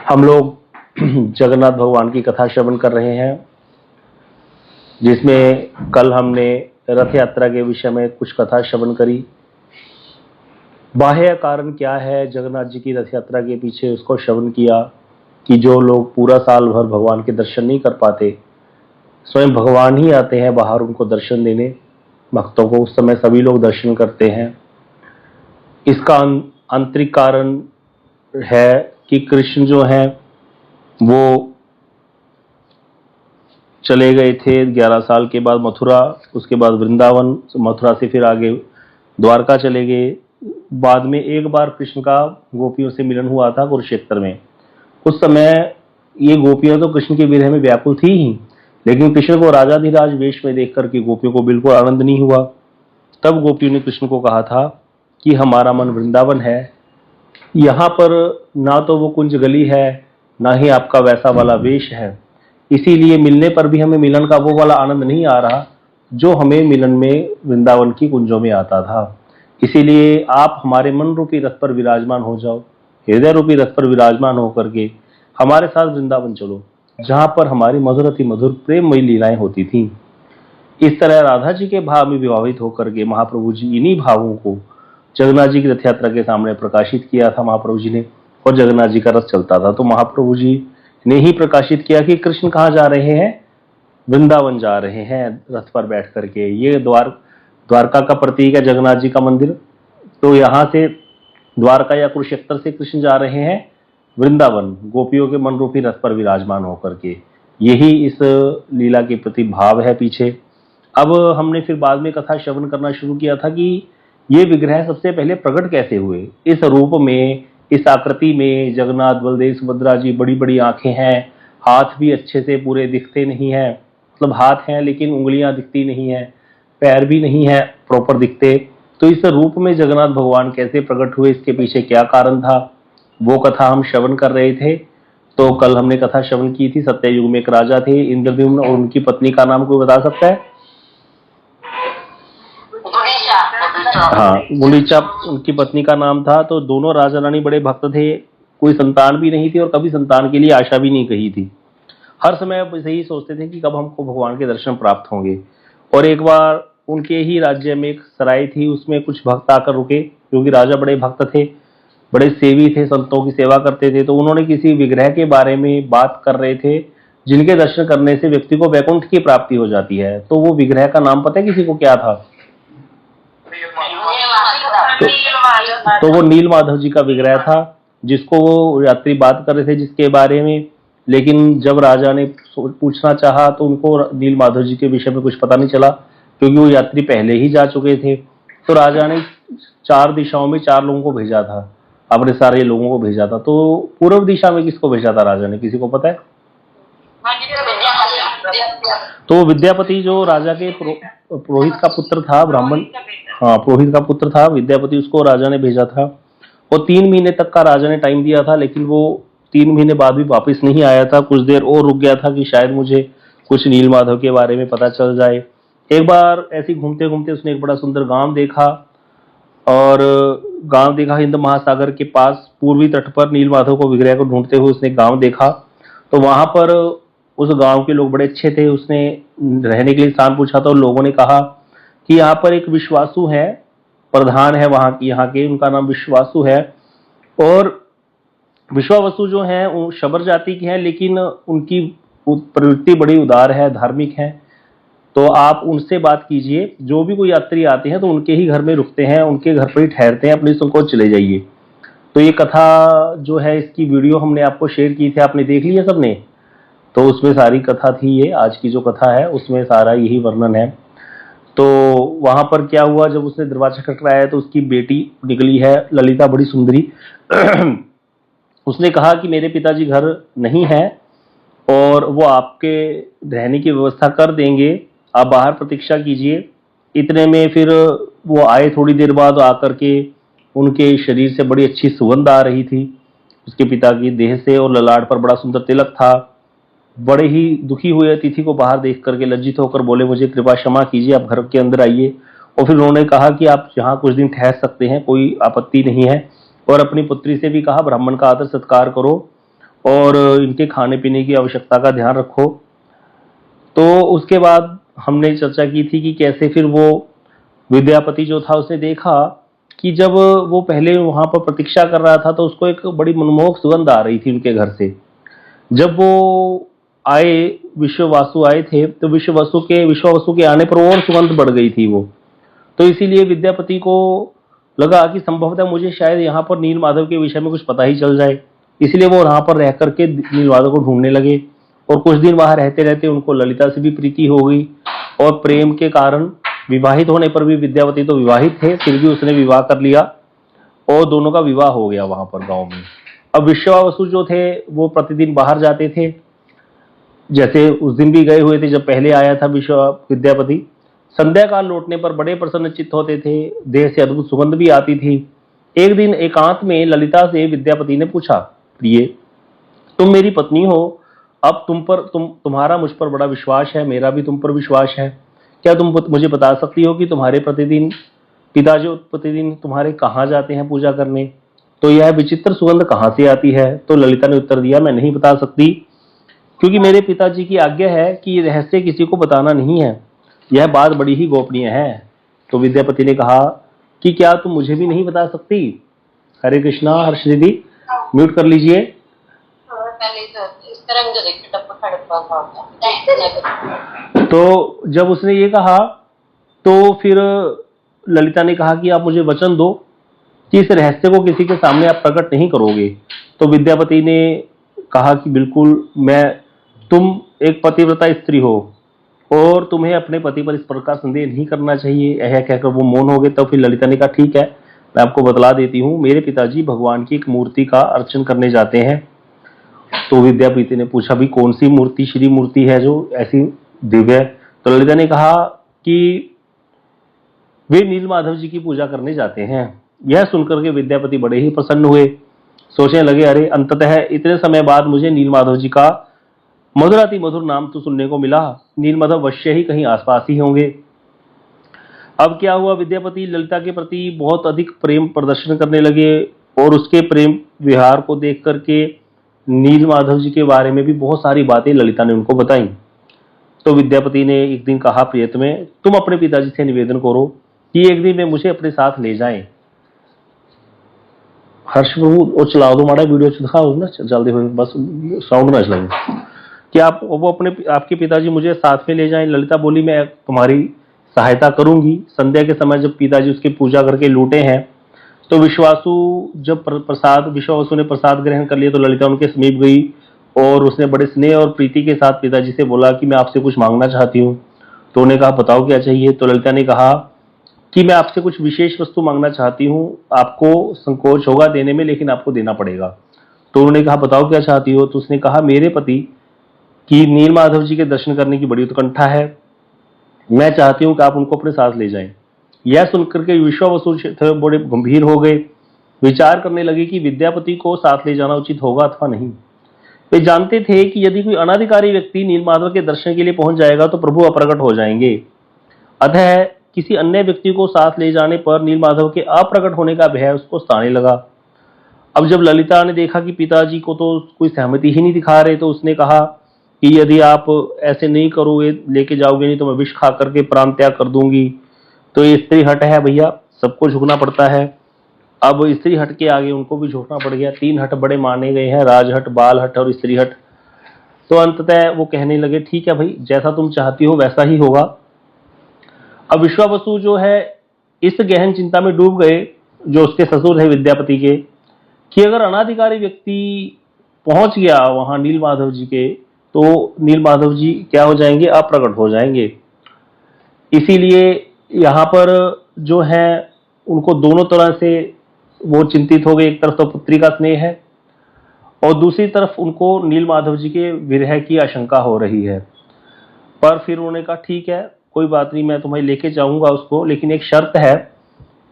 हम लोग जगन्नाथ भगवान की कथा श्रवण कर रहे हैं, जिसमें कल हमने रथ यात्रा के विषय में कुछ कथा श्रवण करी। बाह्य कारण क्या है जगन्नाथ जी की रथ यात्रा के पीछे, उसको श्रवण किया कि जो लोग पूरा साल भर भगवान के दर्शन नहीं कर पाते, स्वयं भगवान ही आते हैं बाहर उनको दर्शन देने भक्तों को, उस समय सभी लोग दर्शन करते हैं। इसका आंतरिक कारण है कि कृष्ण जो है वो चले गए थे 11 साल के बाद मथुरा, उसके बाद वृंदावन, मथुरा से फिर आगे द्वारका चले गए। बाद में एक बार कृष्ण का गोपियों से मिलन हुआ था कुरुक्षेत्र में। उस समय ये गोपियां तो कृष्ण के विरह में व्याकुल थी ही, लेकिन कृष्ण को राजाधिराज वेश में देख करके गोपियों को बिल्कुल आनंद नहीं हुआ। तब गोपियों ने कृष्ण को कहा था कि हमारा मन वृंदावन है, यहाँ पर ना तो वो कुंज गली है, ना ही आपका वैसा वाला वेश है, इसीलिए मिलने पर भी हमें मिलन का वो वाला आनंद नहीं आ रहा जो हमें मिलन में वृंदावन की कुंजों में आता था। इसीलिए आप हमारे मन रूपी रथ पर विराजमान हो जाओ, हृदय रूपी रथ पर विराजमान होकर के हमारे साथ वृंदावन चलो, जहां पर हमारी मधुर अति मधुर प्रेममयी लीलाएं होती थी। इस तरह राधा जी के भाव में विभावित होकर के महाप्रभु जी इन्हीं भावों को जगन्नाथ जी की रथ यात्रा के सामने प्रकाशित किया था महाप्रभु जी ने, और जगन्नाथ जी का रथ चलता था तो महाप्रभु जी ने ही प्रकाशित किया कि कृष्ण कहाँ जा रहे हैं, वृंदावन जा रहे हैं रथ पर बैठ करके। ये द्वारका का प्रतीक है जगन्नाथ जी का मंदिर, तो यहाँ से द्वारका या कुरुक्षेत्र से कृष्ण जा रहे हैं वृंदावन, गोपियों के मन रूपी रथ पर विराजमान होकर के। यही इस लीला के प्रति भाव है पीछे। अब हमने फिर बाद में कथा श्रवण करना शुरू किया था कि ये विग्रह सबसे पहले प्रकट कैसे हुए इस रूप में, इस आकृति में। जगन्नाथ बलदेव सुभद्रा जी, बड़ी बड़ी आंखें हैं, हाथ भी अच्छे से पूरे दिखते नहीं है, मतलब हाथ हैं लेकिन उंगलियां दिखती नहीं है, पैर भी नहीं है प्रॉपर दिखते। तो इस रूप में जगन्नाथ भगवान कैसे प्रकट हुए, इसके पीछे क्या कारण था, वो कथा हम श्रवण कर रहे थे। तो कल हमने कथा श्रवण की थी, सत्ययुग में एक राजा थे इंद्रद्युम्न, और उनकी पत्नी का नाम कोई बता सकता है? हाँ, गुंडीचा उनकी पत्नी का नाम था। तो दोनों राजा रानी बड़े भक्त थे, कोई संतान भी नहीं थी और कभी संतान के लिए आशा भी नहीं कही थी। हर समय अब यही सोचते थे कि कब हमको भगवान के दर्शन प्राप्त होंगे। और एक बार उनके ही राज्य में एक सराय थी, उसमें कुछ भक्त आकर रुके, क्योंकि राजा बड़े भक्त थे, बड़े सेवी थे, संतों की सेवा करते थे। तो उन्होंने किसी विग्रह के बारे में बात कर रहे थे जिनके दर्शन करने से व्यक्ति को वैकुंठ की प्राप्ति हो जाती है। तो वो विग्रह का नाम पता है किसी को क्या था? तो वो नील माधव जी का विग्रह था, जिसको वो यात्री बात कर रहे थे जिसके बारे में। लेकिन जब राजा ने पूछना चाहा तो उनको नील माधव जी के विषय में कुछ पता नहीं चला, क्योंकि वो यात्री पहले ही जा चुके थे। तो राजा ने 4 दिशाओं में 4 लोगों को भेजा था, अपने सारे लोगों को भेजा था। तो पूर्व दिशा में किसको भेजा था राजा ने, किसी को पता है? तो विद्यापति जो राजा के पुरोहित का पुत्र था, ब्राह्मण, हाँ पुरोहित का पुत्र था विद्यापति, उसको राजा ने भेजा था। और 3 महीने तक का राजा ने टाइम दिया था, लेकिन वो 3 महीने बाद भी वापस नहीं आया था। कुछ देर और रुक गया था कि शायद मुझे कुछ नील माधव के बारे में पता चल जाए। एक बार ऐसे घूमते घूमते उसने एक बड़ा सुंदर गांव देखा, और गांव देखा हिंद महासागर के पास पूर्वी तट पर। नील माधव को विग्रह को ढूंढते हुए उसने गांव देखा, तो वहां पर उस गांव के लोग बड़े अच्छे थे। उसने रहने के लिए स्थान पूछा तो लोगों ने कहा कि यहाँ पर एक विश्वासु है, प्रधान है वहां की, यहाँ के, उनका नाम विश्वासु है। और विश्वावसु जो है वो शबर जाति के हैं, लेकिन उनकी प्रवृत्ति बड़ी उदार है, धार्मिक है। तो आप उनसे बात कीजिए, जो भी कोई यात्री आते हैं तो उनके ही घर में रुकते हैं, उनके घर पर ही ठहरते हैं, अपने संकोच चले जाइए। तो ये कथा जो है, इसकी वीडियो हमने आपको शेयर की थी, आपने देख लिया सबने? तो उसमें सारी कथा थी, ये आज की जो कथा है उसमें सारा यही वर्णन है। तो वहां पर क्या हुआ, जब उसने दरवाजा खटखटाया तो उसकी बेटी निकली है, ललिता, बड़ी सुंदरी। उसने कहा कि मेरे पिताजी घर नहीं है और वो आपके रहने की व्यवस्था कर देंगे, आप बाहर प्रतीक्षा कीजिए। इतने में फिर वो आए, थोड़ी देर बाद आकर के उनके शरीर से बड़ी अच्छी सुगंध आ रही थी उसके पिता की देह से, और ललाट पर बड़ा सुंदर तिलक था। बड़े ही दुखी हुए अतिथि को बाहर देख करके लज्जित होकर बोले, मुझे कृपा क्षमा कीजिए, आप घर के अंदर आइए। और फिर उन्होंने कहा कि आप यहाँ कुछ दिन ठहर सकते हैं, कोई आपत्ति नहीं है। और अपनी पुत्री से भी कहा ब्राह्मण का आदर सत्कार करो और इनके खाने पीने की आवश्यकता का ध्यान रखो। तो उसके बाद हमने चर्चा की थी कि कैसे फिर वो विद्यापति जो था उसने देखा कि जब वो पहले वहां पर प्रतीक्षा कर रहा था तो उसको एक बड़ी मनमोहक सुगंध आ रही थी उनके घर से। जब वो आए, विश्ववासु आए थे, तो विश्ववसु के आने पर और सुगंध बढ़ गई थी वो। तो इसीलिए विद्यापति को लगा कि संभवतः मुझे शायद यहाँ पर नील माधव के विषय में कुछ पता ही चल जाए। इसलिए वो वहां पर रह करके नील माधव को ढूंढने लगे और कुछ दिन वहां रहते रहते उनको ललिता से भी प्रीति हो गई और प्रेम के कारण विवाहित होने पर भी, विद्यापति तो विवाहित थे फिर भी उसने विवाह कर लिया और दोनों का विवाह हो गया वहां पर गांव में। अब विश्वावसु जो थे वो प्रतिदिन बाहर जाते थे, जैसे उस दिन भी गए हुए थे जब पहले आया था विद्यापति। संध्या काल लौटने पर बड़े प्रसन्न चित्त होते थे, देह से अद्भुत सुगंध भी आती थी। एक दिन एकांत में ललिता से विद्यापति ने पूछा, प्रिय तुम मेरी पत्नी हो, अब तुम्हारा मुझ पर बड़ा विश्वास है, मेरा भी तुम पर विश्वास है। क्या तुम मुझे बता सकती हो कि तुम्हारे पिताजी प्रतिदिन तुम्हारे कहाँ जाते हैं पूजा करने, तो यह विचित्र सुगंध कहाँ से आती है? तो ललिता ने उत्तर दिया, मैं नहीं बता सकती, क्योंकि मेरे पिताजी की आज्ञा है कि ये रहस्य किसी को बताना नहीं है, यह बात बड़ी ही गोपनीय है। तो विद्यापति ने कहा कि क्या तुम मुझे भी नहीं बता सकती? हरे कृष्णा। हर्ष दीदी म्यूट कर लीजिए। तो जब उसने ये कहा तो फिर ललिता ने कहा कि आप मुझे वचन दो कि इस रहस्य को किसी के सामने आप प्रकट नहीं करोगे। तो विद्यापति ने कहा कि बिल्कुल, तुम एक पतिव्रता स्त्री हो और तुम्हें अपने पति पर इस प्रकार संदेह नहीं करना चाहिए। यह कहकर वो मौन हो गए। तो फिर ललिता ने कहा, ठीक है, मैं आपको बतला देती हूँ, मेरे पिताजी भगवान की एक मूर्ति का अर्चन करने जाते हैं। तो विद्यापति ने पूछा, भी कौन सी मूर्ति, श्री मूर्ति है जो ऐसी दिव्य? तो ललिता ने कहा कि वे नील माधव जी की पूजा करने जाते हैं। यह सुनकर के विद्यापति बड़े ही प्रसन्न हुए, सोचने लगे, अरे अंततः इतने समय बाद मुझे नील माधव जी का मधुराति मधुर नाम तो सुनने को मिला। नील माधव अवश्य ही कहीं आसपास ही होंगे। अब क्या हुआ, विद्यापति ललिता के प्रति बहुत अधिक प्रेम प्रदर्शन करने लगे और उसके प्रेम विहार को देख करके नील माधव जी के बारे में भी बहुत सारी बातें ललिता ने उनको बताई। तो विद्यापति ने एक दिन कहा, प्रियतमे तुम अपने पिताजी से निवेदन करो कि एक दिन वे मुझे अपने साथ ले जाएं। हर्ष प्रभु और चला दो माड़ा वीडियो दिखाओ ना जल्दी हो, बस साउंड ना चलाओ कि आपके पिताजी मुझे साथ में ले जाएं। ललिता बोली, मैं तुम्हारी सहायता करूंगी। संध्या के समय जब पिताजी उसकी पूजा करके लूटे हैं तो विश्वावसु ने प्रसाद ग्रहण कर लिया तो ललिता उनके समीप गई और उसने बड़े स्नेह और प्रीति के साथ पिताजी से बोला कि मैं आपसे कुछ मांगना चाहती हूँ। तो उन्होंने कहा, बताओ क्या चाहिए? तो ललिता ने कहा कि मैं आपसे कुछ विशेष वस्तु मांगना चाहती हूँ, आपको संकोच होगा देने में, लेकिन आपको देना पड़ेगा। तो उन्होंने कहा, बताओ क्या चाहती हो? तो उसने कहा, मेरे पति की नील माधव जी के दर्शन करने की बड़ी उत्कंठा है, मैं चाहती हूँ कि आप उनको अपने साथ ले जाएं। यह सुनकर के विश्वावसु बड़े गंभीर हो गए, विचार करने लगे कि विद्यापति को साथ ले जाना उचित होगा अथवा नहीं। वे जानते थे कि यदि कोई अनाधिकारी व्यक्ति नील माधव के दर्शन के लिए पहुंच जाएगा तो प्रभु अप्रकट हो जाएंगे। अतः किसी अन्य व्यक्ति को साथ ले जाने पर नील माधव के अप्रकट होने का भय उसको सताने लगा। अब जब ललिता ने देखा कि पिताजी को तो कोई सहमति ही नहीं दिखा रहे, तो उसने कहा कि यदि आप ऐसे नहीं करोगे, लेके जाओगे नहीं, तो मैं विष खा करके प्राण त्याग कर दूंगी। तो ये स्त्री हट है भैया, सबको झुकना पड़ता है। अब स्त्री हट के आगे उनको भी झुकना पड़ गया। 3 हट बड़े माने गए हैं, राजहट, बाल हट और स्त्री हट। तो अंततः वो कहने लगे, ठीक है भाई, जैसा तुम चाहती हो वैसा ही होगा। अब विश्वावसु जो है इस गहन चिंता में डूब गए, जो उसके ससुर है विद्यापति के, कि अगर अनाधिकारी व्यक्ति पहुंच गया वहां नील माधव जी के, तो नील माधव जी क्या हो जाएंगे? अप्रकट हो जाएंगे। इसीलिए यहाँ पर जो है उनको दोनों तरह से वो चिंतित हो गए। एक तरफ तो पुत्री का स्नेह है और दूसरी तरफ उनको नील माधव जी के विरह की आशंका हो रही है। पर फिर उन्होंने कहा, ठीक है, कोई बात नहीं, मैं तुम्हें लेके जाऊंगा उसको, लेकिन एक शर्त है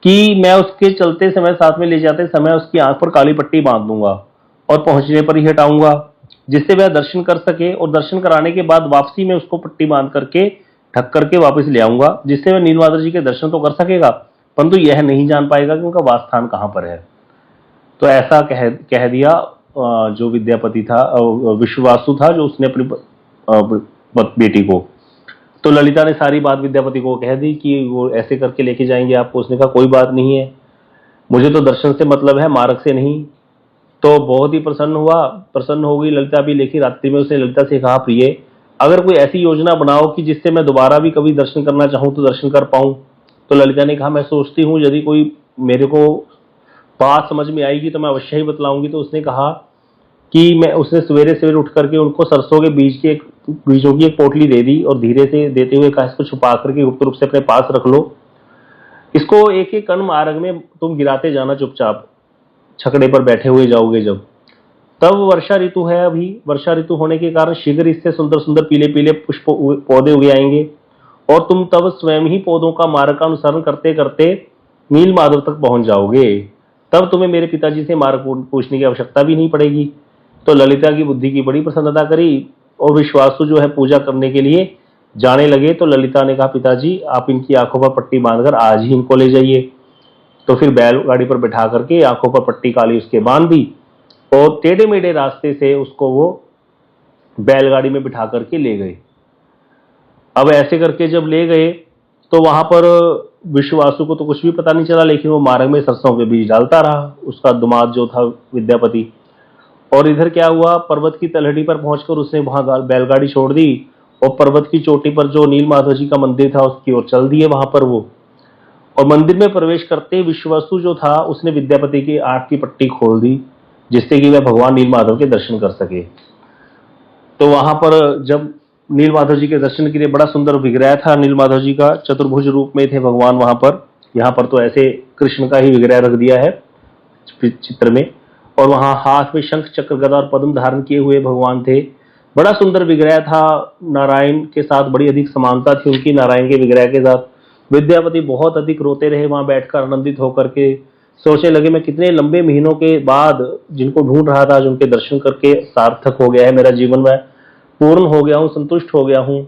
कि मैं उसके चलते समय, साथ में ले जाते समय उसकी आंख पर काली पट्टी बांध दूंगा और पहुंचने पर ही हटाऊंगा, जिससे वह दर्शन कर सके, और दर्शन कराने के बाद वापसी में उसको पट्टी बांध करके ढक करके वापस ले आऊंगा, जिससे वह नील माधव जी के दर्शन तो कर सकेगा, परंतु यह नहीं जान पाएगा कि उनका वास स्थान कहां पर है। तो ऐसा कह दिया जो विद्यापति था, विश्वासु था, जो उसने अपनी बेटी को, तो ललिता ने सारी बात विद्यापति को कह दी कि वो ऐसे करके लेके जाएंगे आपको। उसने कहा कोई बात नहीं है, मुझे तो दर्शन से मतलब है, मार्ग से नहीं। तो बहुत ही प्रसन्न हो गई ललिता भी। लेकिन रात्रि में उसने ललिता से कहा, प्रिय, अगर कोई ऐसी योजना बनाओ कि जिससे मैं दोबारा भी कभी दर्शन करना चाहूं तो दर्शन कर पाऊं। तो ललिता ने कहा, मैं सोचती हूँ यदि कोई मेरे को बात समझ में आएगी तो मैं अवश्य ही बतलाऊंगी। तो उसने कहा कि मैं, उसने सवेरे सवेरे उठ करके उनको सरसों के बीजों की एक पोटली दे दी और धीरे से देते हुए कहा, इसको छुपा करके गुप्त रूप से अपने पास रख लो। इसको एक एक कण मार्ग में तुम गिराते जाना, चुपचाप छकड़े पर बैठे हुए जाओगे जब। तब वर्षा ऋतु है, अभी वर्षा ऋतु होने के कारण शीघ्र इससे सुंदर सुंदर पीले पीले पुष्प पौधे उगे आएंगे और तुम तब स्वयं ही पौधों का मार्ग का अनुसरण करते करते नील माधव तक पहुंच जाओगे। तब तुम्हें मेरे पिताजी से मार्ग पूछने की आवश्यकता भी नहीं पड़ेगी। तो ललिता की बुद्धि की बड़ी प्रसन्नता करी और विश्वासु जो है पूजा करने के लिए जाने लगे। तो ललिता ने कहा, पिताजी आप इनकी आंखों पर पट्टी बांधकर आज ही इनको ले जाइए। तो फिर बैलगाड़ी पर बैठा करके आंखों पर पट्टी काली उसके बांध दी और टेढ़े मेढ़े रास्ते से उसको वो बैलगाड़ी में बिठा करके ले गए। अब ऐसे करके जब ले गए तो वहां पर विश्वासु को तो कुछ भी पता नहीं चला, लेकिन वो मार्ग में सरसों के बीज डालता रहा, उसका दामाद जो था विद्यापति। और इधर क्या हुआ, पर्वत की तलहटी पर पहुंचकर उसने वहां बैलगाड़ी छोड़ दी और पर्वत की चोटी पर जो नील माधव जी का मंदिर था उसकी ओर चल दिए वहां पर वो। और मंदिर में प्रवेश करते विश्वासु जो था उसने विद्यापति की आंख की पट्टी खोल दी, जिससे कि वह भगवान नील माधव के दर्शन कर सके। तो वहां पर जब नील माधव जी के दर्शन के लिए, बड़ा सुंदर विग्रह था नील माधव जी का, चतुर्भुज रूप में थे भगवान वहां पर। यहाँ पर तो ऐसे कृष्ण का ही विग्रह रख दिया है चित्र में, और वहां हाथ में शंख चक्र गदा और पद्म धारण किए हुए भगवान थे। बड़ा सुंदर विग्रह था, नारायण के साथ बड़ी अधिक समानता थी उनकी नारायण के विग्रह के साथ। विद्यापति बहुत अधिक रोते रहे वहां बैठकर आनंदित होकर के। सोचने लगे, मैं कितने लंबे महीनों के बाद जिनको ढूंढ रहा था, जिनके दर्शन करके सार्थक हो गया है मेरा जीवन, में पूर्ण हो गया हूँ, संतुष्ट हो गया हूँ।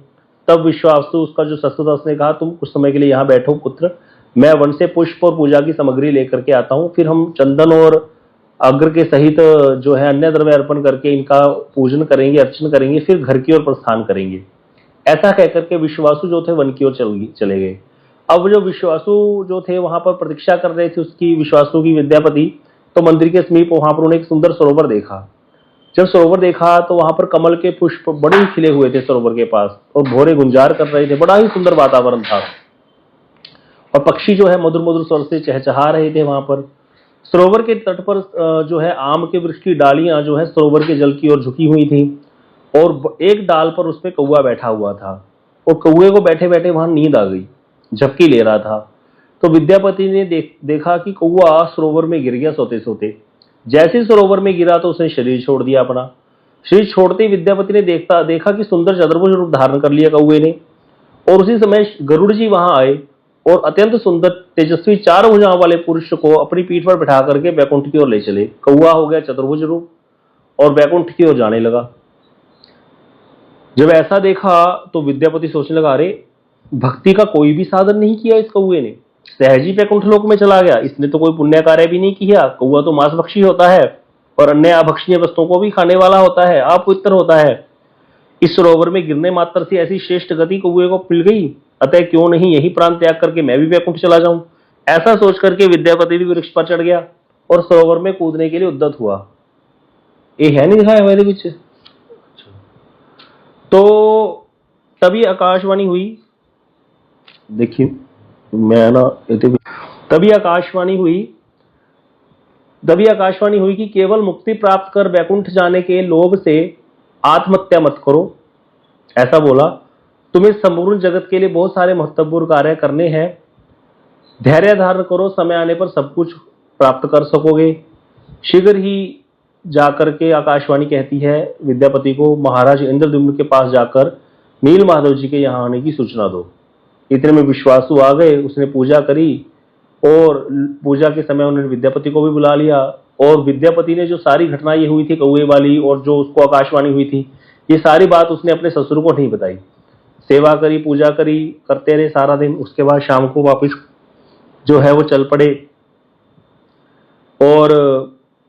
तब विश्वासु उसका जो ससुर था उसने कहा, तुम कुछ समय के लिए यहाँ बैठो पुत्र, मैं वन से पुष्प और पूजा की सामग्री लेकर के आता हूँ, फिर हम चंदन और अग्र के सहित जो है अन्य द्रव्य अर्पण करके इनका पूजन करेंगे, अर्चन करेंगे, फिर घर की ओर प्रस्थान करेंगे। ऐसा कहकर के विश्वासु जो थे वन की ओर चले गए। अब जो विश्वासु जो थे वहां पर प्रतीक्षा कर रहे थे उसकी, विश्वासु की विद्यापति, तो मंदिर के समीप वहां पर उन्हें एक सुंदर सरोवर देखा। जब सरोवर देखा तो वहां पर कमल के पुष्प बड़े ही खिले हुए थे सरोवर के पास और भोरे गुंजार कर रहे थे, बड़ा ही सुंदर वातावरण था। और पक्षी जो है मधुर मधुर स्वर से चहचहा रहे थे वहां पर। सरोवर के तट पर जो है आम के वृक्ष की डालियां जो है सरोवर के जल की ओर झुकी हुई थी और एक डाल पर उसपे कौवा बैठा हुआ था और कौवे को बैठे बैठे वहां नींद आ गई, झपकी ले रहा था। तो विद्यापति ने देखा कि कौवा सरोवर में गिर गया सोते सोते। जैसे ही सरोवर में गिरा तो उसने शरीर छोड़ दिया अपना। शरीर छोड़ते ही विद्यापति ने देखा कि सुंदर चतुर्भुज रूप धारण कर लिया कौवे ने। और उसी समय गरुड़ जी वहां आए और अत्यंत सुंदर तेजस्वी 4 भुजाओं वाले पुरुष को अपनी पीठ पर बैठा करके बैकुंठ की ओर ले चले। कौवा हो गया चतुर्भुज रूप और बैकुंठ की ओर जाने लगा। जब ऐसा देखा तो विद्यापति सोचने लगा, अरे भक्ति का कोई भी साधन नहीं किया इस कौवे ने, सहज ही बैकुंठ लोक में चला गया। इसने तो कोई पुण्य कार्य भी नहीं किया। कौवा तो मांस भक्षी होता है और अन्य अभक्षणीय वस्तुओं को भी खाने वाला होता है, अपवित्र होता है। इस सरोवर में गिरने मात्र से ऐसी श्रेष्ठ गति कौवे को मिल गई, अतः क्यों नहीं यही प्राण त्याग करके मैं भी बैकुंठ चला जाऊं। ऐसा सोच करके विद्यापति भी वृक्ष पर चढ़ गया और सरोवर में कूदने के लिए उद्यत हुआ। ये है नहीं दिखाया मेरे पीछे। तो तभी आकाशवाणी हुई, देखिए मैं ना, तभी आकाशवाणी हुई कि केवल मुक्ति प्राप्त कर बैकुंठ जाने के लोभ से आत्महत्या मत करो। ऐसा बोला, तुम्हें संपूर्ण जगत के लिए बहुत सारे महत्वपूर्ण कार्य करने हैं, धैर्य धारण करो, समय आने पर सब कुछ प्राप्त कर सकोगे। शीघ्र ही जाकर के आकाशवाणी कहती है विद्यापति को, महाराज इंद्रद्युम्न के पास जाकर नील माधव जी के यहाँ आने की सूचना दो। इतने में विश्वासु आ गए, उसने पूजा करी और पूजा के समय उन्होंने विद्यापति को भी बुला लिया। और विद्यापति ने जो सारी घटना ये हुई थी कौवे वाली और जो उसको आकाशवाणी हुई थी, ये सारी बात उसने अपने ससुर को नहीं बताई। सेवा करी, पूजा करी, करते रहे सारा दिन। उसके बाद शाम को वापस जो है वो चल पड़े और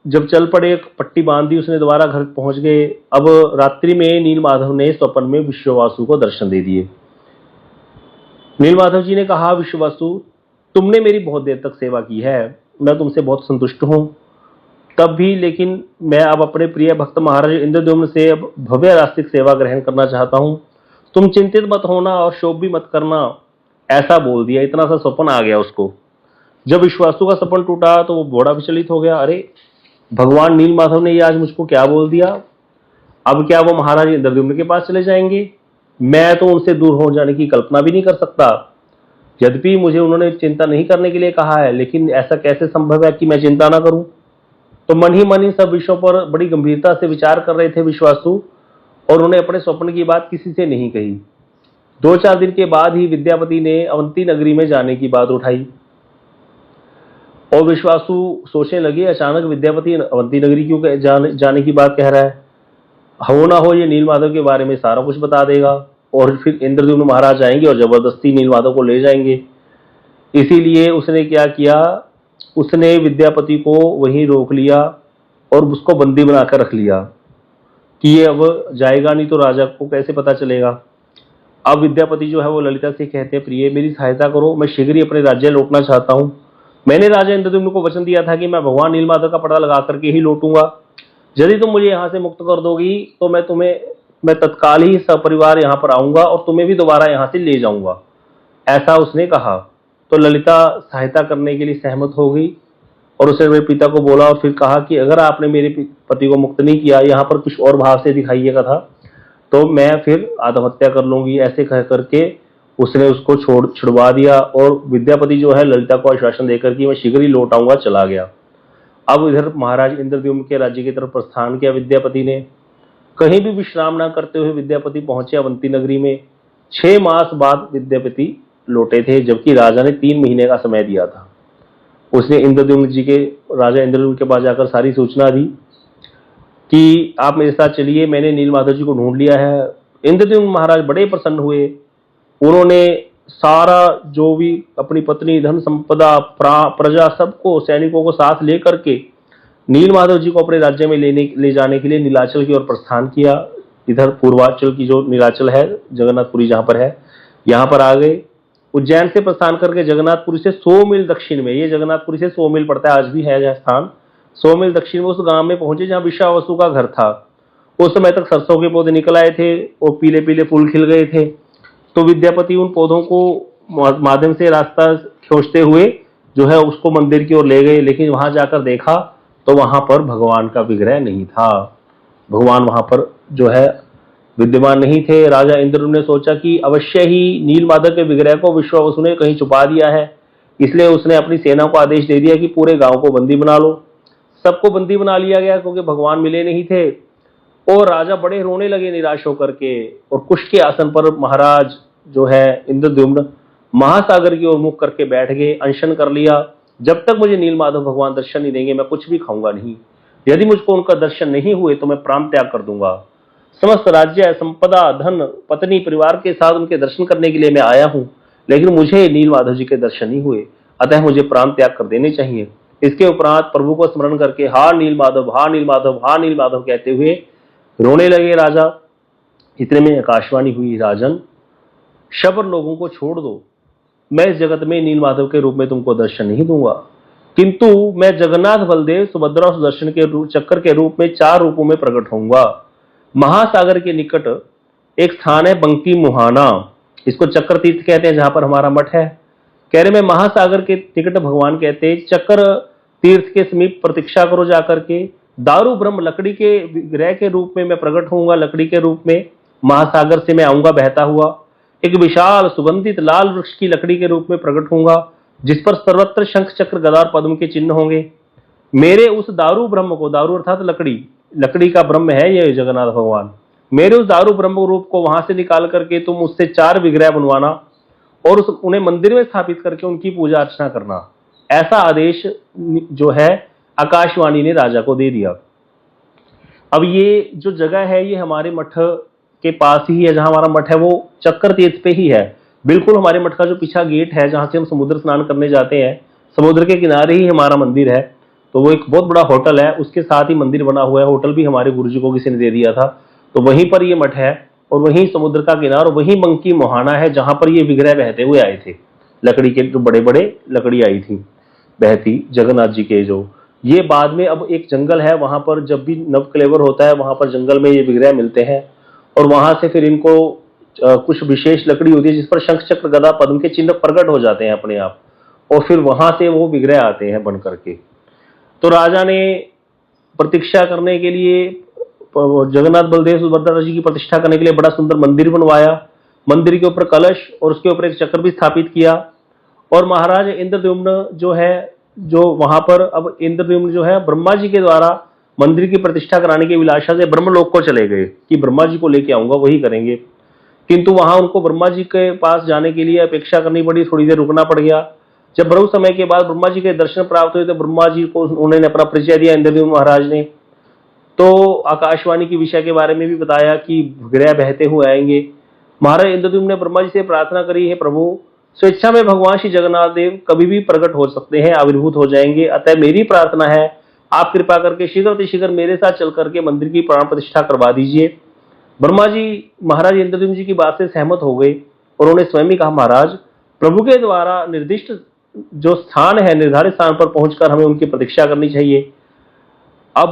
जब चल पड़े, पट्टी बांध दी उसने, दोबारा घर पहुंच गए। अब रात्रि में नील माधव ने स्वप्न में विश्वावसु को दर्शन दे दिए। नील माधव जी ने कहा, विश्वावसु तुमने मेरी बहुत देर तक सेवा की है, मैं तुमसे बहुत संतुष्ट हूं, तब भी लेकिन मैं अब अपने प्रिय भक्त महाराज इंद्रद्युम्न से अब भव्य रास्तिक सेवा ग्रहण करना चाहता हूं। तुम चिंतित मत होना और शोक भी मत करना। ऐसा बोल दिया, इतना सा स्वप्न आ गया उसको। जब विश्वासु का सपन टूटा तो वो बड़ा विचलित हो गया। अरे भगवान नील माधव ने ये आज मुझको क्या बोल दिया? अब क्या वो महाराज इंद्रद्युम्न के पास चले जाएंगे? मैं तो उनसे दूर हो जाने की कल्पना भी नहीं कर सकता। यद्यपि मुझे उन्होंने चिंता नहीं करने के लिए कहा है, लेकिन ऐसा कैसे संभव है कि मैं चिंता ना करूं? तो मन ही मन इन सब विषयों पर बड़ी गंभीरता से विचार कर रहे थे विश्वासु, और उन्हें अपने स्वप्न की बात किसी से नहीं कही। 2-4 दिन के बाद ही विद्यापति ने अवंती नगरी में जाने की बात उठाई, और विश्वासु सोचने लगे, अचानक विद्यापति अवंती नगरी क्यों जाने की बात कह रहा है? हो ना हो ये नील माधव के बारे में सारा कुछ बता देगा, और फिर इंद्रद्युम्न महाराज आएंगे और जबरदस्ती नील माधव को ले जाएंगे। इसीलिए उसने क्या किया, उसने विद्यापति को वहीं रोक लिया और उसको बंदी बनाकर रख लिया कि ये अब जाएगा नहीं तो राजा को कैसे पता चलेगा। अब विद्यापति जो है वो ललिता से कहते हैं, प्रिय मेरी सहायता करो, मैं शीघ्र ही अपने राज्य लौटना चाहता हूँ। मैंने राजा इंद्रद्युम्न को वचन दिया था कि मैं भगवान नीलमाधव का पता लगा करके ही लौटूंगा। यदि तुम मुझे यहाँ से मुक्त कर दोगी तो मैं तत्काल ही सपरिवार यहाँ पर आऊंगा और तुम्हें भी दोबारा यहाँ से ले जाऊंगा। ऐसा उसने कहा। तो ललिता सहायता करने के लिए सहमत हो गई, और उसने मेरे पिता को बोला और फिर कहा कि अगर आपने मेरे पति को मुक्त नहीं किया, यहाँ पर कुछ और भाव से दिखाइएगा था, तो मैं फिर आत्महत्या कर लूंगी। ऐसे कह करके उसने उसको छुड़वा दिया, और विद्यापति जो है ललिता को आश्वासन देकर कि मैं शीघ्र ही लौट आऊंगा चला गया। अब इधर महाराज इंद्रद्युम्न के राज्य की तरफ प्रस्थान किया विद्यापति ने। कहीं भी विश्राम न करते हुए विद्यापति पहुंचे अवंती नगरी में। 6 मास बाद विद्यापति लौटे थे, जबकि राजा ने 3 महीने का समय दिया था। उसने राजा इंद्रद्युम्न के पास जाकर सारी सूचना दी कि आप मेरे साथ चलिए, मैंने नील माधव जी को ढूंढ लिया है। इंद्रद्युम्न महाराज बड़े प्रसन्न हुए। उन्होंने सारा जो भी अपनी पत्नी, धन संपदा, प्रजा, सबको, सैनिकों को साथ लेकर के नील माधव जी को अपने राज्य में ले जाने के लिए नीलाचल की ओर प्रस्थान किया। इधर पूर्वांचल की जो नीलाचल है, जगन्नाथपुरी जहां पर है, यहाँ पर आ गए। उज्जैन से प्रस्थान करके जगन्नाथपुरी से 100 मील दक्षिण में, ये जगन्नाथपुरी से 100 मील पड़ता है, आज भी है यह स्थान, 100 मील दक्षिण में उस गांव में पहुंचे जहां विश्वावसु का घर था। उस समय तक सरसों के पौधे निकल आए थे और पीले पीले फूल खिल गए थे। तो विद्यापति उन पौधों को माध्यम से रास्ता खींचते हुए जो है उसको मंदिर की ओर ले गए, लेकिन वहां जाकर देखा तो वहां पर भगवान का विग्रह नहीं था। भगवान वहां पर जो है विद्यमान नहीं थे। राजा इंद्रद्युम्न ने सोचा कि अवश्य ही नील माधव के विग्रह को विश्वावसु ने कहीं छुपा दिया है, इसलिए उसने अपनी सेना को आदेश दे दिया कि पूरे गांव को बंदी बना लो। सबको बंदी बना लिया गया क्योंकि भगवान मिले नहीं थे, और राजा बड़े रोने लगे निराश होकर के, और कुश के आसन पर महाराज जो है इंद्रद्युम्न महासागर की ओर मुख करके बैठ गए। अनशन कर लिया, जब तक मुझे नील माधव भगवान दर्शन नहीं देंगे मैं कुछ भी खाऊंगा नहीं। यदि मुझको उनका दर्शन नहीं हुए तो मैं प्राण त्याग कर दूंगा। समस्त राज्य, संपदा, धन, पत्नी, परिवार के साथ उनके दर्शन करने के लिए मैं आया हूं, लेकिन मुझे नील माधव जी के दर्शन नहीं हुए, अतः मुझे प्राण त्याग कर देने चाहिए। इसके उपरांत प्रभु को स्मरण करके हा नील माधव, हा नील माधव, हा नील माधव कहते हुए रोने लगे राजा। इतने में आकाशवाणी हुई, राजन शबर लोगों को छोड़ दो, मैं इस जगत में नील माधव के रूप में तुमको दर्शन नहीं दूंगा, किंतु मैं जगन्नाथ, बलदेव, सुभद्रा और सुदर्शन के चक्कर के रूप में 4 रूपों में प्रकट होऊंगा। महासागर के निकट एक स्थान है बंकी मुहाना, इसको चक्र तीर्थ कहते हैं, जहां पर हमारा मठ है। कह रहे मैं महासागर के निकट, भगवान कहते चक्र तीर्थ के समीप प्रतीक्षा करो जाकर के। दारू ब्रह्म लकड़ी के विग्रह के रूप में मैं प्रकट होऊंगा, लकड़ी के रूप में महासागर से मैं आऊंगा बहता हुआ। एक विशाल सुगंधित लाल वृक्ष की लकड़ी के रूप में प्रकट होऊंगा, जिस पर सर्वत्र शंख, चक्र, गदा और पद्म के चिन्ह होंगे। मेरे उस दारू ब्रह्म को, दारू अर्थात लकड़ी, लकड़ी का ब्रह्म है ये जगन्नाथ भगवान, मेरे उस दारू ब्रह्म रूप को वहां से निकाल करके तुम उससे 4 विग्रह बनवाना और उन्हें मंदिर में स्थापित करके उनकी पूजा अर्चना करना। ऐसा आदेश जो है आकाशवाणी ने राजा को दे दिया। अब ये जो जगह है ये हमारे मठ के पास ही है, जहां हमारा मठ है वो चक्कर तीर्थ पे ही है। बिल्कुल हमारे मठ का जो पीछा गेट है, जहां से हम समुद्र स्नान करने जाते हैं, समुद्र के किनारे ही हमारा मंदिर है। तो वो एक बहुत बड़ा होटल है, उसके साथ ही मंदिर बना हुआ है। होटल भी हमारे गुरुजी को किसी ने दे दिया था। तो वहीं पर ये मठ है और वहीं समुद्र का किनारा, वहीं मंकी मोहाना है जहां पर ये विग्रह बहते हुए आए थे। लकड़ी के जो बड़े बड़े लकड़ी आई थी बहती जगन्नाथ जी के, जो ये बाद में अब एक जंगल है वहां पर, जब भी नवकलेवर होता है वहां पर जंगल में ये विग्रह मिलते हैं। और वहां से फिर इनको कुछ विशेष लकड़ी होती है जिस पर शंख चक्र गदा पद्म के चिन्ह प्रकट हो जाते हैं अपने आप, और फिर वहां से वो विग्रह आते हैं बन करके। तो राजा ने प्रतीक्षा करने के लिए, जगन्नाथ बलदेव सुभद्रा जी की प्रतिष्ठा करने के लिए बड़ा सुंदर मंदिर बनवाया। मंदिर के ऊपर कलश और उसके ऊपर एक चक्र भी स्थापित किया। और महाराज इंद्रद्युम्न जो है, जो वहां पर अब इंद्रद्युम्न जो है ब्रह्मा जी के द्वारा मंदिर की प्रतिष्ठा कराने की विलासा से ब्रह्मलोक को चले गए कि ब्रह्मा जी को लेके आऊंगा, वही करेंगे। किंतु वहां उनको ब्रह्मा जी के पास जाने के लिए अपेक्षा करनी पड़ी, थोड़ी देर रुकना पड़ गया। जब बहुत समय के बाद ब्रह्मा जी के दर्शन प्राप्त हुए तो ब्रह्मा जी को उन्होंने अपना परिचय दिया इंद्रद्युम्न महाराज ने। तो आकाशवाणी की विषय के बारे में भी बताया कि विग्रह बहते हुए आएंगे। महाराज इंद्रद्युम्न ने ब्रह्मा जी से प्रार्थना करी, है प्रभु, स्वेच्छा में भगवान श्री जगन्नाथ देव कभी भी प्रकट हो सकते हैं, आविर्भूत हो जाएंगे, अतः मेरी प्रार्थना है आप कृपा करके शीघ्र अतिशीघ्र मेरे साथ चल करके मंदिर की प्राण प्रतिष्ठा करवा दीजिए। ब्रह्मा जी महाराज इंद्रद्युम्न जी की बात से सहमत हो गए और उन्होंने स्वयं ही कहा, महाराज प्रभु के द्वारा निर्दिष्ट जो स्थान है, निर्धारित स्थान पर पहुंचकर हमें उनकी प्रतीक्षा करनी चाहिए। अब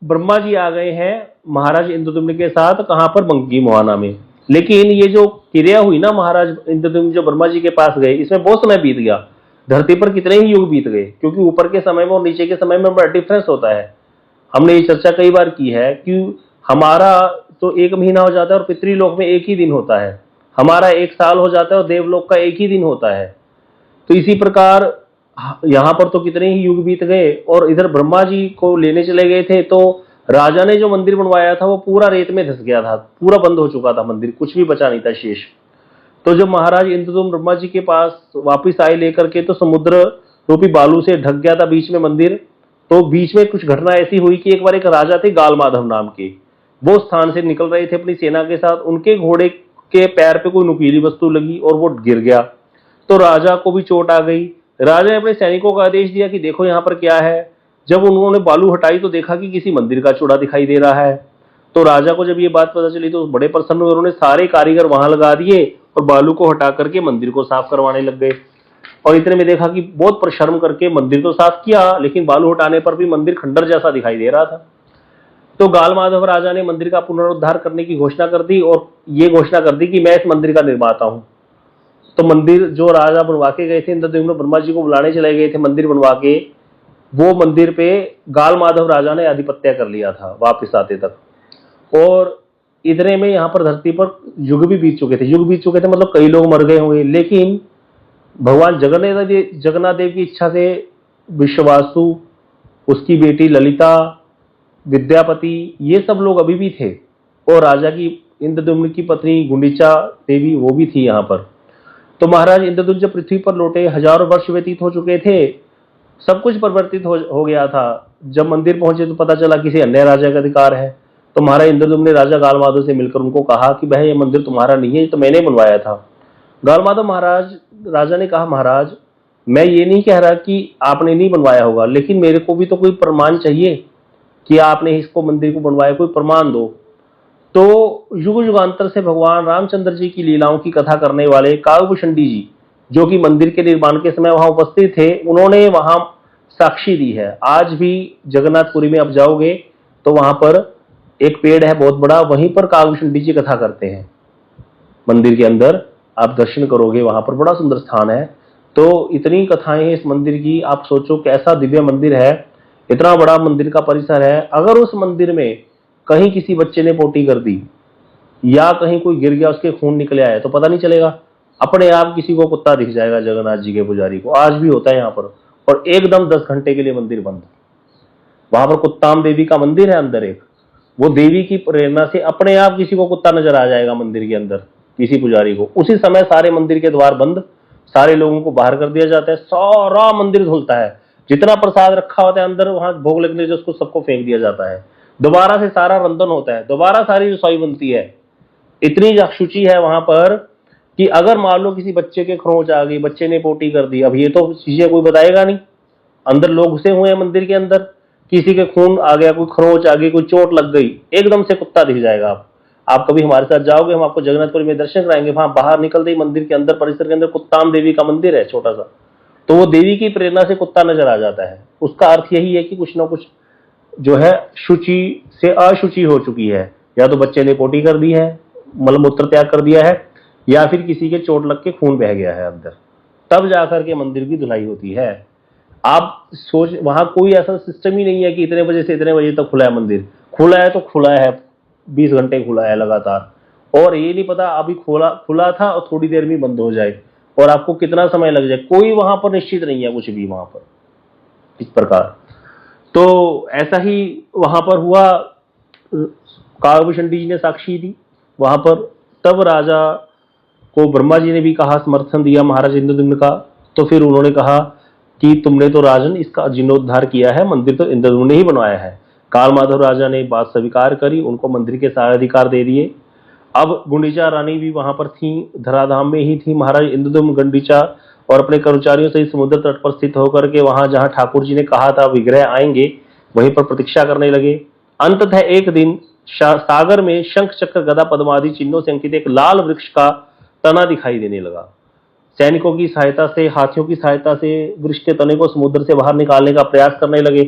ब्रह्मा जी आ गए हैं महाराज इंद्रद्युम्न के साथ, कहां पर, मंकी मोहाना में। लेकिन ये जो क्रिया हुई ना, महाराज इंद्रद्युम्न जो ब्रह्मा जी के पास गए, इसमें बहुत समय बीत गया। धरती पर कितने ही युग बीत गए, क्योंकि ऊपर के समय में और नीचे के समय में बड़ा डिफरेंस होता है। हमने ये चर्चा कई बार की है कि हमारा तो 1 महीना हो जाता है और पितृलोक में 1 ही दिन होता है, हमारा 1 साल हो जाता है और देवलोक का 1 ही दिन होता है। तो इसी प्रकार यहां पर तो कितने ही युग बीत गए और इधर ब्रह्मा जी को लेने चले गए थे। तो राजा ने जो मंदिर बनवाया था वो पूरा रेत में धंस गया था, पूरा बंद हो चुका था मंदिर, कुछ भी बचा नहीं था शेष। तो जब महाराज इंद्रद्युम्न ब्रह्मा जी के पास वापिस आए लेकर के, तो समुद्र रूपी बालू से ढक गया था बीच में मंदिर। तो बीच में कुछ घटना ऐसी हुई कि एक बार एक राजा थे गाल माधव नाम के, वो स्थान से निकल रहे थे अपनी सेना के साथ, उनके घोड़े के पैर पे कोई नुकीली वस्तु लगी और वो गिर गया। तो राजा को भी चोट आ गई। राजा ने अपने सैनिकों को आदेश दिया कि देखो यहाँ पर क्या है। जब उन्होंने बालू हटाई तो देखा कि किसी मंदिर का चूड़ा दिखाई दे रहा है। तो राजा को जब ये बात पता चली तो बड़े प्रसन्न हुए, उन्होंने सारे कारीगर वहां लगा दिए और बालू को हटा करके मंदिर को साफ करवाने लग गए। और इतने में देखा कि बहुत परिश्रम करके मंदिर तो साफ किया, लेकिन बालू हटाने पर भी मंदिर खंडर जैसा दिखाई दे रहा था। तो गाल माधव राजा ने मंदिर का पुनरुद्धार करने की घोषणा कर दी और ये घोषणा कर दी कि मैं इस मंदिर का निर्माता हूं। तो मंदिर जो राजा बनवा के गए थे, इंद्रद्युम्न ब्रह्मा जी को बुलाने चले गए थे मंदिर बनवा के, वो मंदिर पे गाल माधव राजा ने आधिपत्य कर लिया था वापिस आते तक। और इतने में यहाँ पर धरती पर युग भी बीत चुके थे, युग बीत चुके थे मतलब कई लोग मर गए होंगे। लेकिन भगवान जगन्नाथ देव की इच्छा से विश्ववासु, उसकी बेटी ललिता, विद्यापति, ये सब लोग अभी भी थे। और राजा की इंद्रद्युम्न की पत्नी गुंडीचा देवी, वो भी थी यहाँ पर। तो महाराज इंद्रद्युम्न जब पृथ्वी पर लौटे, हजारों वर्ष व्यतीत हो चुके थे, सब कुछ परिवर्तित हो गया था। जब मंदिर पहुंचे तो पता चला किसी अन्य राजा का अधिकार है। तो महाराज इंद्रद्युम्न ने राजा गाल माधव से मिलकर उनको कहा कि भाई ये मंदिर तुम्हारा नहीं है, ये तो मैंने बनवाया था। गाल माधव महाराज, राजा ने कहा, महाराज मैं ये नहीं कह रहा कि आपने नहीं बनवाया होगा, लेकिन मेरे को भी तो कोई प्रमाण चाहिए कि आपने इसको मंदिर को बनवाया, कोई प्रमाण दो। तो युग युगांतर से भगवान रामचंद्र जी की लीलाओं की कथा करने वाले काव्यभूषणी जी, जो कि मंदिर के निर्माण के समय वहां उपस्थित थे, उन्होंने वहां साक्षी दी है। आज भी जगन्नाथपुरी में आप जाओगे तो वहां पर एक पेड़ है बहुत बड़ा, वहीं पर काव्यभूषणी जी कथा करते हैं। मंदिर के अंदर आप दर्शन करोगे, वहां पर बड़ा सुंदर स्थान है। तो इतनी कथाएं हैं इस मंदिर की, आप सोचो कैसा दिव्य मंदिर है, इतना बड़ा मंदिर का परिसर है। अगर उस मंदिर में कहीं किसी बच्चे ने पोटी कर दी या कहीं कोई गिर गया, उसके खून निकले आए, तो पता नहीं चलेगा, अपने आप किसी को कुत्ता दिख जाएगा जगन्नाथ जी के पुजारी को। आज भी होता है यहाँ पर। और एकदम 10 घंटे के लिए मंदिर बंद। वहां पर कुत्ताम देवी का मंदिर है अंदर एक, वो देवी की प्रेरणा से अपने आप किसी को कुत्ता नजर आ जाएगा मंदिर के अंदर, किसी पुजारी को। उसी समय सारे मंदिर के द्वार बंद, सारे लोगों को बाहर कर दिया जाता है, सारा मंदिर धुलता है, जितना प्रसाद रखा होता है अंदर वहां भोग लगने से उसको सबको फेंक दिया जाता है। दोबारा से सारा रंधन होता है, दोबारा सारी रसोई बनती है। इतनी शुचि है वहां पर कि अगर मान लो किसी बच्चे के खरोंच आ गई, बच्चे ने पोटी कर दी, अब ये तो चीजें कोई बताएगा नहीं, अंदर लोग घुसे हुए हैं मंदिर के अंदर, किसी के खून आ गया, कोई खरोच आ गई, कोई चोट लग गई, एकदम से कुत्ता दिख जाएगा। आप कभी हमारे साथ जाओगे, हम आपको जगन्नाथपुरी में दर्शन कराएंगे, वहां बाहर निकलते ही मंदिर के अंदर परिसर के अंदर कुत्ताम देवी का मंदिर है छोटा सा, तो वो देवी की प्रेरणा से कुत्ता नजर आ जाता है। उसका अर्थ यही है कि कुछ ना कुछ जो है शुचि से अशुचि हो चुकी है, या तो बच्चे ने पोटी कर दी है, मलमूत्र त्याग कर दिया है, या फिर किसी के चोट लग के खून बह गया है अंदर, तब जाकर के मंदिर की धुलाई होती है। आप सोच, वहां कोई ऐसा सिस्टम ही नहीं है कि इतने बजे से इतने बजे तक खुला है मंदिर। खुला है तो खुला है, 20 घंटे खुला है लगातार, और ये नहीं पता अभी खुला खुला था और थोड़ी देर में बंद हो जाए, और आपको कितना समय लग जाए, कोई वहां पर निश्चित नहीं है कुछ भी वहां पर इस प्रकार। तो ऐसा ही वहां पर हुआ, काव्यभूषण जी ने साक्षी दी वहां पर। तब राजा को ब्रह्मा जी ने भी कहा, समर्थन दिया महाराज इंद्रद्युम्न का। तो फिर उन्होंने कहा कि तुमने तो राजन इसका जीर्णोद्धार किया है, मंदिर तो इंद्रद्युम्न ने ही बनवाया है। काल माधव राजा ने बात स्वीकार करी, उनको मंदिर के सारे अधिकार दे दिए। अब गुंडीचा रानी भी वहां पर थी, धराधाम में ही थी। महाराज इंद्रद्युम्न गुंडीचा और अपने कर्मचारियों सहित समुद्र तट पर स्थित होकर के वहां जहां ठाकुर जी ने कहा था विग्रह आएंगे, वहीं पर प्रतीक्षा करने लगे। अंततः एक दिन सागर में शंख चक्र गदा पद्म आदि चिन्हों से अंकित एक लाल वृक्ष का तना दिखाई देने लगा। सैनिकों की सहायता से, हाथियों की सहायता से वृक्ष के तने को समुद्र से बाहर निकालने का प्रयास करने लगे,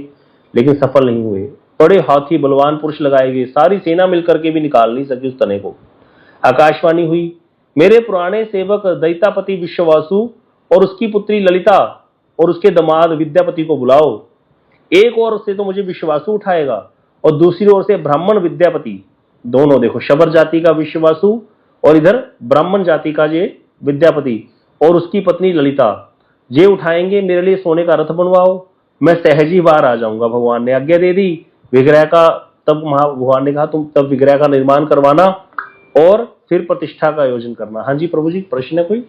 लेकिन सफल नहीं हुए। बड़े हाथी बलवान पुरुष लगाए गए, सारी सेना मिलकर के भी निकाल नहीं सकी उस तने को। आकाशवाणी हुई, मेरे पुराने सेवक दैतापति विश्ववासु और उसकी पुत्री ललिता और उसके दामाद विद्यापति को बुलाओ। एक ओर से तो मुझे विश्ववासु उठाएगा और दूसरी ओर से ब्राह्मण विद्यापति, दोनों देखो, शबर जाति का विश्ववासु और इधर ब्राह्मण जाति का ये विद्यापति और उसकी पत्नी ललिता, ये उठाएंगे। मेरे लिए सोने का रथ बनवाओ, मैं सहज ही बाहर आ जाऊंगा। भगवान ने आज्ञा दे दी विग्रह का। तब भगवान ने कहा तुम तब विग्रह का निर्माण करवाना और फिर प्रतिष्ठा का आयोजन करना। हाँ जी प्रभु जी, प्रश्न है कोई?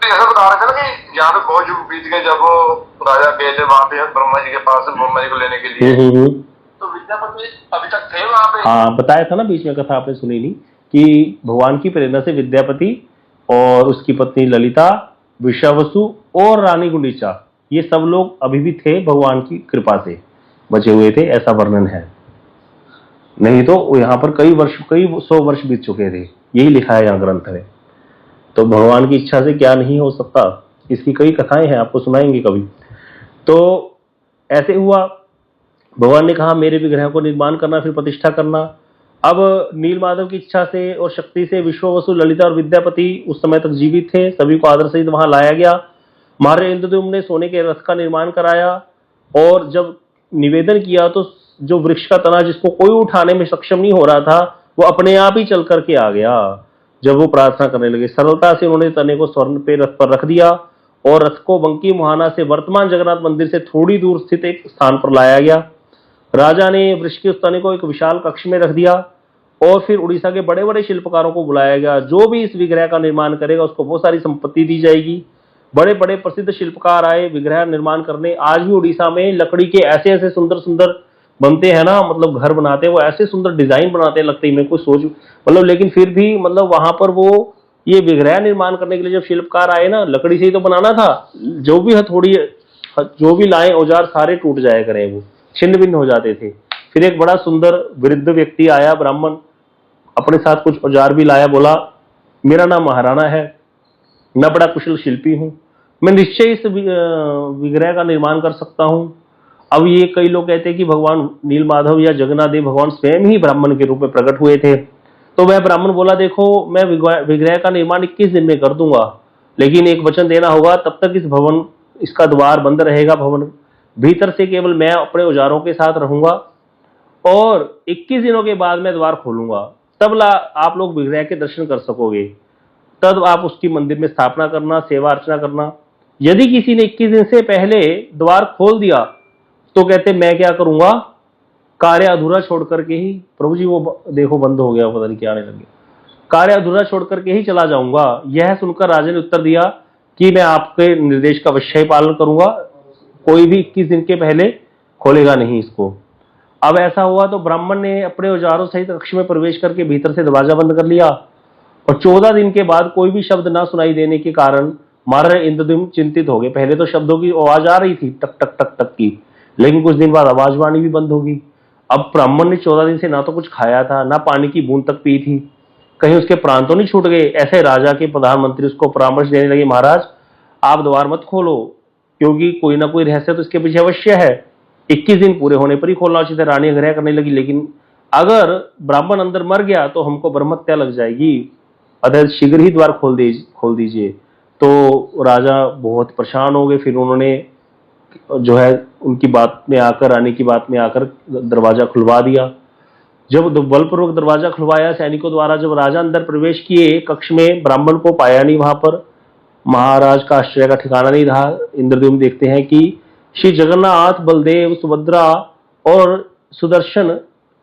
ऐसा बता रहे थे ना कि यहाँ पे बहुत युग बीत गए, जब राजा गए थे वहां पे ब्रह्मा जी के पास, ब्रह्मा जी को लेने के लिए, तो विद्यापति अभी तक थे वहां पे। हाँ बताया था ना बीच में, कथा आपने सुनी नहीं कि भगवान की प्रेरणा से विद्यापति और उसकी पत्नी ललिता, विश्वावसु और रानी गुंडीचा, ये सब लोग अभी भी थे, भगवान की कृपा से बचे हुए थे, ऐसा वर्णन है। नहीं तो यहाँ पर कई 100 वर्ष बीत चुके थे, यही लिखा है यहाँ ग्रंथ में। तो भगवान की इच्छा से क्या नहीं हो सकता, इसकी कई कथाएं हैं, आपको सुनाएंगे कभी। तो ऐसे हुआ, भगवान ने कहा मेरे विग्रह को निर्माण करना, फिर प्रतिष्ठा करना। अब नीलमाधव की इच्छा से और शक्ति से विश्ववसु, ललिता और विद्यापति उस समय तक जीवित थे, सभी को आदर सहित वहां लाया गया। महाराज इंद्रद्युम्न ने सोने के रथ का निर्माण कराया और जब निवेदन किया तो जो वृक्ष का तना जिसको कोई उठाने में सक्षम नहीं हो रहा था, वो अपने आप ही चल करके आ गया। जब वो प्रार्थना करने लगे, सरलता से उन्होंने तने को स्वर्ण पे रथ पर रख दिया और रथ को बंकी मुहाना से वर्तमान जगन्नाथ मंदिर से थोड़ी दूर स्थित एक स्थान पर लाया गया। राजा ने वृक्ष के उस तने को एक विशाल कक्ष में रख दिया और फिर उड़ीसा के बड़े बड़े शिल्पकारों को बुलाया गया। जो भी इस विग्रह का निर्माण करेगा उसको बहुत सारी संपत्ति दी जाएगी। बड़े बड़े प्रसिद्ध शिल्पकार आए विग्रह निर्माण करने। आज भी उड़ीसा में लकड़ी के ऐसे ऐसे सुंदर सुंदर बनते हैं ना, मतलब घर बनाते हैं वो, ऐसे सुंदर डिजाइन बनाते हैं, लगते ही मैं कुछ सोच, मतलब लेकिन फिर भी मतलब वहां पर वो ये विग्रह निर्माण करने के लिए जब शिल्पकार आए ना, लकड़ी से ही तो बनाना था, जो भी हथौड़ी जो भी लाए औजार सारे टूट जाया करें, वो छिन्न भिन्न हो जाते थे। फिर एक बड़ा सुंदर वृद्ध व्यक्ति आया, ब्राह्मण, अपने साथ कुछ औजार भी लाया, बोला मेरा नाम महाराणा है, मैं बड़ा कुशल शिल्पी हूं, मैं निश्चय इस विग्रह का निर्माण कर सकता हूं। अब ये कई लोग कहते हैं कि भगवान नीलमाधव या जगन्नाथ देव भगवान स्वयं ही ब्राह्मण के रूप में प्रकट हुए थे। तो वह ब्राह्मण बोला देखो मैं विग्रह का निर्माण 21 दिन में कर दूंगा, लेकिन एक वचन देना होगा, तब तक इस भवन, इसका द्वार बंद रहेगा, भवन भीतर से केवल मैं अपने औजारों के साथ रहूंगा और 21 दिनों के बाद मैं द्वार खोलूंगा, तब आप लोग विग्रह के दर्शन कर सकोगे। तब आप उसकी मंदिर में स्थापना करना, सेवा अर्चना करना। यदि किसी ने 21 दिन से पहले द्वार खोल दिया तो कहते मैं क्या करूंगा, कार्य अधूरा छोड़ करके ही, प्रभु जी वो देखो बंद हो गया, पता नहीं क्या आने लगे, कार्य अधूरा छोड़ करके ही चला जाऊंगा। यह सुनकर राजा ने उत्तर दिया कि मैं आपके निर्देश का अवश्य ही पालन करूंगा, कोई भी 21 दिन के पहले खोलेगा नहीं इसको। अब ऐसा हुआ तो ब्राह्मण ने अपने औजारों सहित कक्ष में प्रवेश करके भीतर से दरवाजा बंद कर लिया और 14 दिन के बाद कोई भी शब्द ना सुनाई देने के कारण महाराज इंद्रद्युम्न चिंतित हो गए। पहले तो शब्दों की आवाज आ रही थी टक टक टक टक की, लेकिन कुछ दिन बाद आवाजवाणी भी बंद होगी। अब ब्राह्मण ने 14 दिन से ना तो कुछ खाया था, ना पानी की बूंद तक पी थी, कहीं उसके प्राण तो नहीं छूट गए। ऐसे राजा के प्रधानमंत्री उसको परामर्श देने लगे, महाराज आप द्वार मत खोलो, क्योंकि कोई ना कोई रहस्य तो इसके पीछे अवश्य है। 21 दिन पूरे होने पर ही खोलना उचित है। रानी आग्रह करने लगी, लेकिन अगर ब्राह्मण अंदर मर गया तो हमको ब्रह्महत्या लग जाएगी, अतः शीघ्र ही द्वार खोल दीजिए। तो राजा बहुत परेशान हो गए। फिर उन्होंने जो है उनकी बात में आकर, रानी की बात में आकर दरवाजा खुलवा दिया। जब बलपूर्वक दरवाजा खुलवाया सैनिकों द्वारा, जब राजा अंदर प्रवेश किए कक्ष में, ब्राह्मण को पाया नहीं वहां पर। महाराज का आश्चर्य का ठिकाना नहीं रहा। इंद्रद्युम्न देखते हैं कि श्री जगन्नाथ, बलदेव, सुभद्रा और सुदर्शन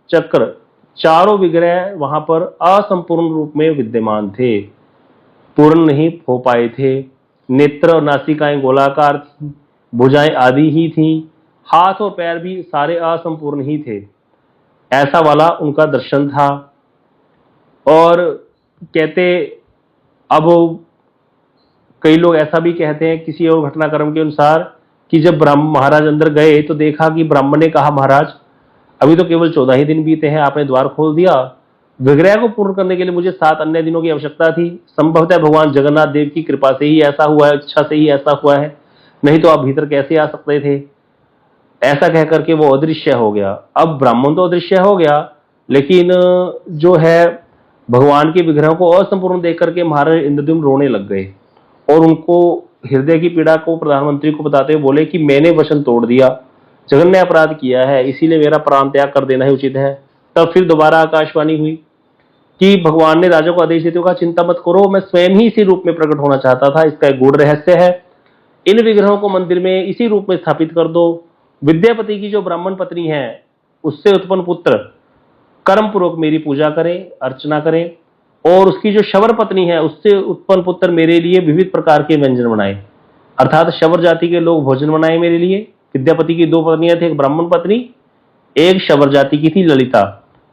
चक्र चारों विग्रह वहां पर असंपूर्ण रूप में विद्यमान थे, पूर्ण नहीं हो पाए थे। नेत्र और नासिकाएं गोलाकार थी, भुजाएं आदि ही थी, हाथ और पैर भी सारे असंपूर्ण ही थे। ऐसा वाला उनका दर्शन था। और कहते, अब कई लोग ऐसा भी कहते हैं किसी और घटनाक्रम के अनुसार कि जब ब्राह्मण महाराज अंदर गए तो देखा कि ब्राह्मण ने कहा, महाराज अभी तो केवल 14 ही दिन बीते हैं, आपने द्वार खोल दिया। विग्रह को पूर्ण करने के लिए मुझे 7 अन्य दिनों की आवश्यकता थी। संभवतः भगवान जगन्नाथ देव की कृपा से ही ऐसा हुआ है, इच्छा से ही ऐसा हुआ है, नहीं तो आप भीतर कैसे आ सकते थे। ऐसा कह करके वो अदृश्य हो गया। अब ब्राह्मण तो अदृश्य हो गया, लेकिन जो है भगवान के विग्रह को असंपूर्ण देख करके महाराज इंद्रद्युम्न रोने लग गए और उनको हृदय की पीड़ा को प्रधानमंत्री को बताते हुए बोले कि मैंने वचन तोड़ दिया, जगन ने अपराध किया है, इसीलिए मेरा प्राण त्याग कर देना ही उचित है। तब फिर दोबारा आकाशवाणी हुई कि भगवान ने राजा को आदेश देते हुए कहा, चिंता मत करो, मैं स्वयं ही इसी रूप में प्रकट होना चाहता था। इसका एक गूढ़ रहस्य है, इन विग्रहों को मंदिर में इसी रूप में स्थापित कर दो। विद्यापति की जो ब्राह्मण पत्नी है उससे उत्पन्न पुत्र कर्म पूर्वक मेरी पूजा करें, अर्चना करें, और उसकी जो शवर पत्नी है उससे उत्पन्न पुत्र मेरे लिए विविध प्रकार के व्यंजन बनाए, अर्थात शवर जाति के लोग भोजन बनाए मेरे लिए। विद्यापति की 2 पत्नियां थी, एक ब्राह्मण पत्नी, एक शवर जाति की थी ललिता।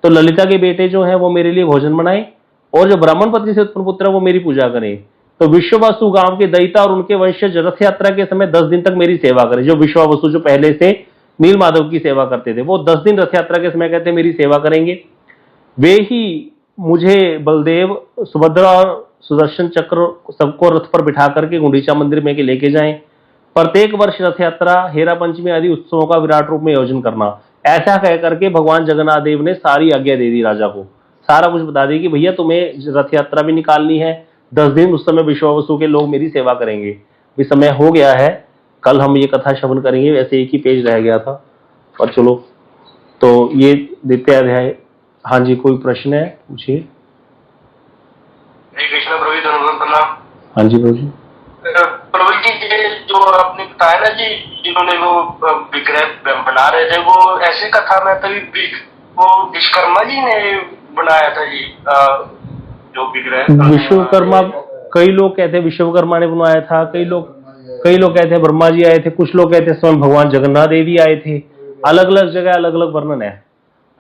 तो ललिता के बेटे जो है वो मेरे लिए भोजन बनाए, और जो ब्राह्मण पत्नी से उत्पन्न पुत्र है वो मेरी पूजा करें। तो विश्वावसु गांव के दयिता और उनके वंशज रथ यात्रा के समय 10 दिन तक मेरी सेवा करें। जो विश्वावसु जो पहले से नील माधव की सेवा करते थे, वो 10 दिन रथ यात्रा के समय कहते मेरी सेवा करेंगे। वे ही मुझे बलदेव, सुभद्रा और सुदर्शन चक्र सबको रथ पर बिठा करके गुंडीचा मंदिर में के लेके जाएं। प्रत्येक वर्ष रथ यात्रा, हेरा पंचमी आदि उत्सवों का विराट रूप में आयोजन करना। ऐसा कह करके भगवान जगन्नाथ देव ने सारी आज्ञा दे दी राजा को, सारा कुछ बता दी कि भैया तुम्हें रथ यात्रा भी निकालनी है, 10 दिन उस समय विश्वावसु के लोग मेरी सेवा करेंगे। भी समय हो गया है, कल हम ये कथा श्रवण करेंगे। वैसे एक ही पेज रह गया था, पर चलो। तो ये द्वितीय अध्याय। हाँ जी, कोई प्रश्न है पूछिए। कृष्ण प्रभु जी, धन्यवाद प्रणाम। हाँ जी प्रभु जी। प्रभु जी, जो आपने बताया ना जी, जिन्होंने वो विग्रह बना रहे थे, वो ऐसे कथा में तभी वो विश्वकर्मा जी ने बनाया था जी, जो विग्रह विश्वकर्मा, कई लोग कहते हैं विश्वकर्मा ने बनवाया था, कई लोग कहते हैं ब्रह्मा जी आए थे, कुछ लोग कहते हैं स्वयं भगवान जगन्नाथ देवी आए थे। अलग अलग जगह अलग अलग वर्णन है,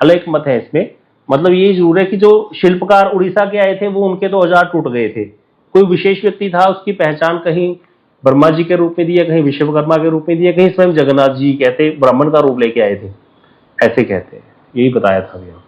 अलग मत है इसमें। मतलब ये जरूर है कि जो शिल्पकार उड़ीसा के आए थे वो उनके तो औजार टूट गए थे। कोई विशेष व्यक्ति था, उसकी पहचान कहीं ब्रह्मा जी के रूप में दिया, कहीं विश्वकर्मा के रूप में दिया, कहीं स्वयं जगन्नाथ जी कहते ब्राह्मण का रूप लेके आए थे, ऐसे कहते हैं। यही बताया था भैया।